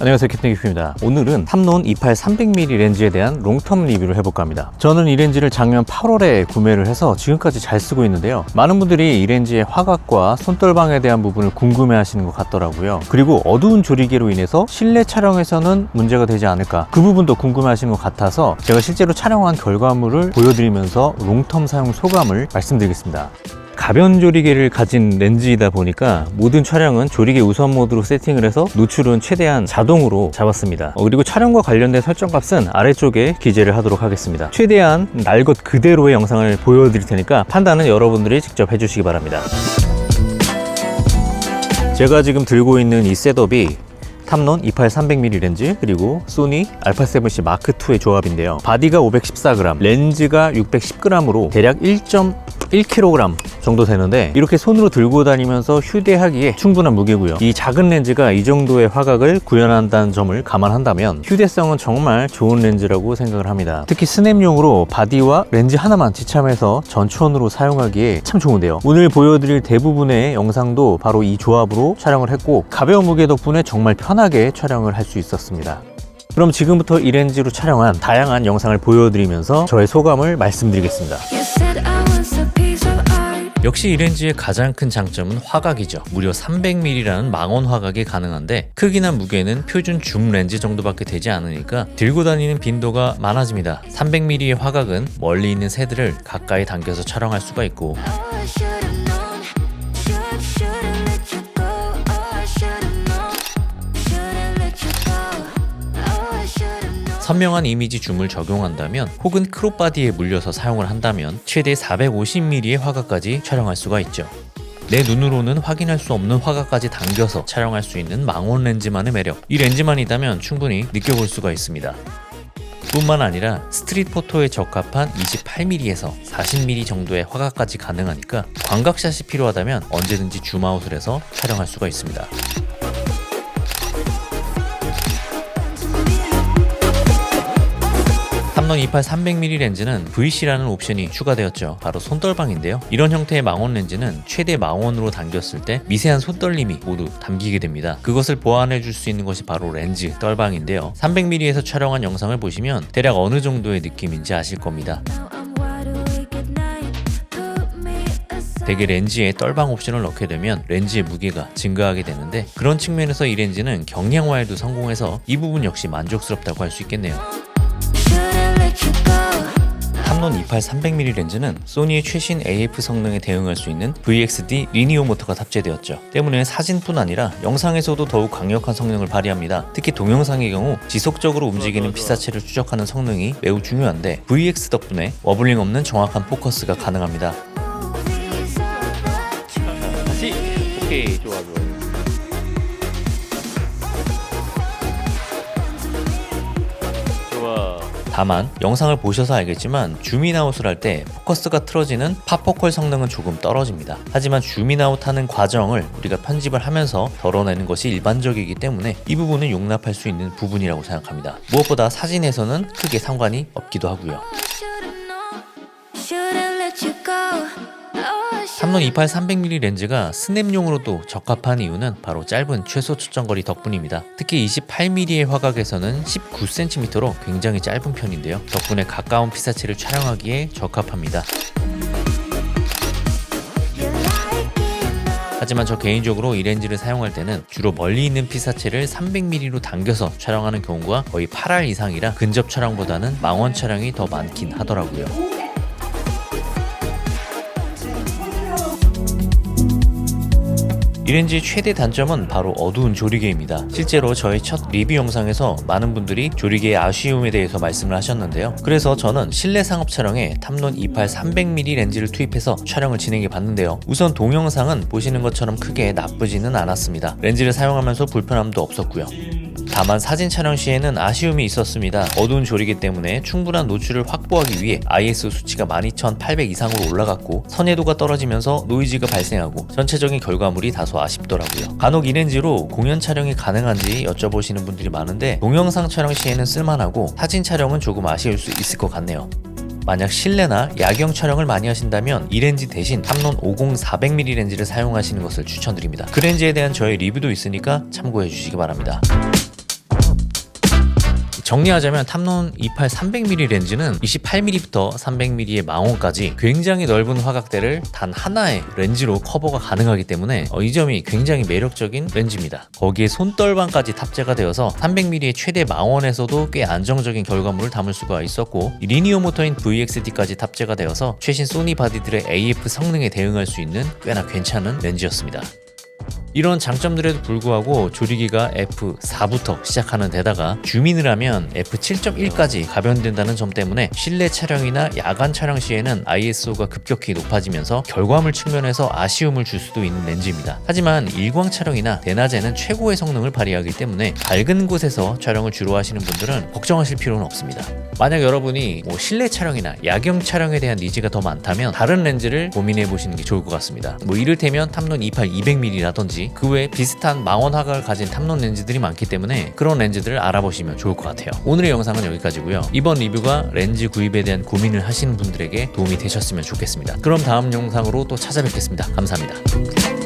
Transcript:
안녕하세요, 캡틴 기프입니다. 오늘은 탐론 28 300mm 렌즈에 대한 롱텀 리뷰를 해볼까 합니다. 저는 이 렌즈를 작년 8월에 구매를 해서 지금까지 잘 쓰고 있는데요. 많은 분들이 이 렌즈의 화각과 손떨방에 대한 부분을 궁금해 하시는 것 같더라고요. 그리고 어두운 조리개로 인해서 실내 촬영에서는 문제가 되지 않을까, 그 부분도 궁금해 하시는 것 같아서 제가 실제로 촬영한 결과물을 보여드리면서 롱텀 사용 소감을 말씀드리겠습니다. 가변 조리개를 가진 렌즈이다 보니까 모든 촬영은 조리개 우선 모드로 세팅을 해서 노출은 최대한 자동으로 잡았습니다. 그리고 촬영과 관련된 설정값은 아래쪽에 기재를 하도록 하겠습니다. 최대한 날 것 그대로의 영상을 보여드릴 테니까 판단은 여러분들이 직접 해주시기 바랍니다. 제가 지금 들고 있는 이 셋업이 탐론 28 300mm 렌즈 그리고 소니 α7C 마크2의 조합인데요. 바디가 514g, 렌즈가 610g으로 대략 1.1kg 정도 되는데, 이렇게 손으로 들고 다니면서 휴대하기에 충분한 무게고요. 이 작은 렌즈가 이 정도의 화각을 구현한다는 점을 감안한다면 휴대성은 정말 좋은 렌즈라고 생각을 합니다. 특히 스냅용으로 바디와 렌즈 하나만 지참해서 전천으로 사용하기에 참 좋은데요. 오늘 보여드릴 대부분의 영상도 바로 이 조합으로 촬영을 했고, 가벼운 무게 덕분에 정말 편하게 촬영을 할 수 있었습니다. 그럼 지금부터 이 렌즈로 촬영한 다양한 영상을 보여드리면서 저의 소감을 말씀드리겠습니다. 역시 이 렌즈의 가장 큰 장점은 화각이죠. 무려 300mm라는 망원 화각이 가능한데, 크기나 무게는 표준 줌 렌즈 정도밖에 되지 않으니까 들고 다니는 빈도가 많아집니다. 300mm의 화각은 멀리 있는 새들을 가까이 당겨서 촬영할 수가 있고, 선명한 이미지 줌을 적용한다면, 혹은 크롭바디에 물려서 사용을 한다면 최대 450mm의 화각까지 촬영할 수가 있죠. 내 눈으로는 확인할 수 없는 화각까지 당겨서 촬영할 수 있는 망원 렌즈만의 매력, 이 렌즈만 있다면 충분히 느껴볼 수가 있습니다. 뿐만 아니라 스트릿 포토에 적합한 28mm에서 40mm 정도의 화각까지 가능하니까 광각샷이 필요하다면 언제든지 줌아웃을 해서 촬영할 수가 있습니다. 탐론 28 300mm 렌즈는 VC라는 옵션이 추가되었죠. 바로 손떨방인데요. 이런 형태의 망원 렌즈는 최대 망원으로 당겼을 때 미세한 손떨림이 모두 담기게 됩니다. 그것을 보완해 줄 수 있는 것이 바로 렌즈 떨방인데요. 300mm에서 촬영한 영상을 보시면 대략 어느 정도의 느낌인지 아실 겁니다. 대개 렌즈에 떨방 옵션을 넣게 되면 렌즈의 무게가 증가하게 되는데, 그런 측면에서 이 렌즈는 경량화에도 성공해서 이 부분 역시 만족스럽다고 할 수 있겠네요. 탐론 28 300mm 렌즈는 소니의 최신 AF 성능에 대응할 수 있는 VXD 리니어 모터가 탑재되었죠. 때문에 사진뿐 아니라 영상에서도 더욱 강력한 성능을 발휘합니다. 특히 동영상의 경우 지속적으로 움직이는 피사체를 추적하는 성능이 매우 중요한데, VX 덕분에 워블링 없는 정확한 포커스가 가능합니다. 다시! 오케이, 좋아. 다만 영상을 보셔서 알겠지만 줌인아웃을 할 때 포커스가 틀어지는 팝포컬 성능은 조금 떨어집니다. 하지만 줌인아웃 하는 과정을 우리가 편집을 하면서 덜어내는 것이 일반적이기 때문에 이 부분은 용납할 수 있는 부분이라고 생각합니다. 무엇보다 사진에서는 크게 상관이 없기도 하고요. 탐론 28 300mm 렌즈가 스냅용으로도 적합한 이유는 바로 짧은 최소 초점거리 덕분입니다. 특히 28mm의 화각에서는 19cm로 굉장히 짧은 편인데요. 덕분에 가까운 피사체를 촬영하기에 적합합니다. 하지만 저 개인적으로 이 렌즈를 사용할 때는 주로 멀리 있는 피사체를 300mm로 당겨서 촬영하는 경우가 거의 8할 이상이라 근접 촬영보다는 망원 촬영이 더 많긴 하더라고요. 이 렌즈의 최대 단점은 바로 어두운 조리개입니다. 실제로 저의 첫 리뷰 영상에서 많은 분들이 조리개의 아쉬움에 대해서 말씀을 하셨는데요. 그래서 저는 실내 상업 촬영에 탐론 28 300mm 렌즈를 투입해서 촬영을 진행해 봤는데요. 우선 동영상은 보시는 것처럼 크게 나쁘지는 않았습니다. 렌즈를 사용하면서 불편함도 없었고요. 다만 사진 촬영 시에는 아쉬움이 있었습니다. 어두운 조리개 때문에 충분한 노출을 확보하기 위해 ISO 수치가 12800 이상으로 올라갔고, 선회도가 떨어지면서 노이즈가 발생하고 전체적인 결과물이 다소 아쉽더라고요. 간혹 이 렌즈로 공연 촬영이 가능한지 여쭤보시는 분들이 많은데, 동영상 촬영 시에는 쓸만하고 사진 촬영은 조금 아쉬울 수 있을 것 같네요. 만약 실내나 야경 촬영을 많이 하신다면 이 렌즈 대신 탐론 50 400mm 렌즈를 사용하시는 것을 추천드립니다. 그 렌즈에 대한 저의 리뷰도 있으니까 참고해 주시기 바랍니다. 정리하자면 탐론 28 300mm 렌즈는 28mm부터 300mm의 망원까지 굉장히 넓은 화각대를 단 하나의 렌즈로 커버가 가능하기 때문에 이 점이 굉장히 매력적인 렌즈입니다. 거기에 손떨방까지 탑재가 되어서 300mm의 최대 망원에서도 꽤 안정적인 결과물을 담을 수가 있었고, 리니어 모터인 VXD까지 탑재가 되어서 최신 소니 바디들의 AF 성능에 대응할 수 있는 꽤나 괜찮은 렌즈였습니다. 이런 장점들에도 불구하고 조리기가 F4부터 시작하는 데다가 줌인을 하면 F7.1까지 가변된다는 점 때문에 실내 촬영이나 야간 촬영 시에는 ISO가 급격히 높아지면서 결과물 측면에서 아쉬움을 줄 수도 있는 렌즈입니다. 하지만 일광 촬영이나 대낮에는 최고의 성능을 발휘하기 때문에 밝은 곳에서 촬영을 주로 하시는 분들은 걱정하실 필요는 없습니다. 만약 여러분이 실내 촬영이나 야경 촬영에 대한 니즈가 더 많다면 다른 렌즈를 고민해 보시는 게 좋을 것 같습니다. 이를테면 탐론 28 200mm라든지 그 외에 비슷한 망원 화각을 가진 탐론 렌즈들이 많기 때문에 그런 렌즈들을 알아보시면 좋을 것 같아요. 오늘의 영상은 여기까지고요. 이번 리뷰가 렌즈 구입에 대한 고민을 하시는 분들에게 도움이 되셨으면 좋겠습니다. 그럼 다음 영상으로 또 찾아뵙겠습니다. 감사합니다.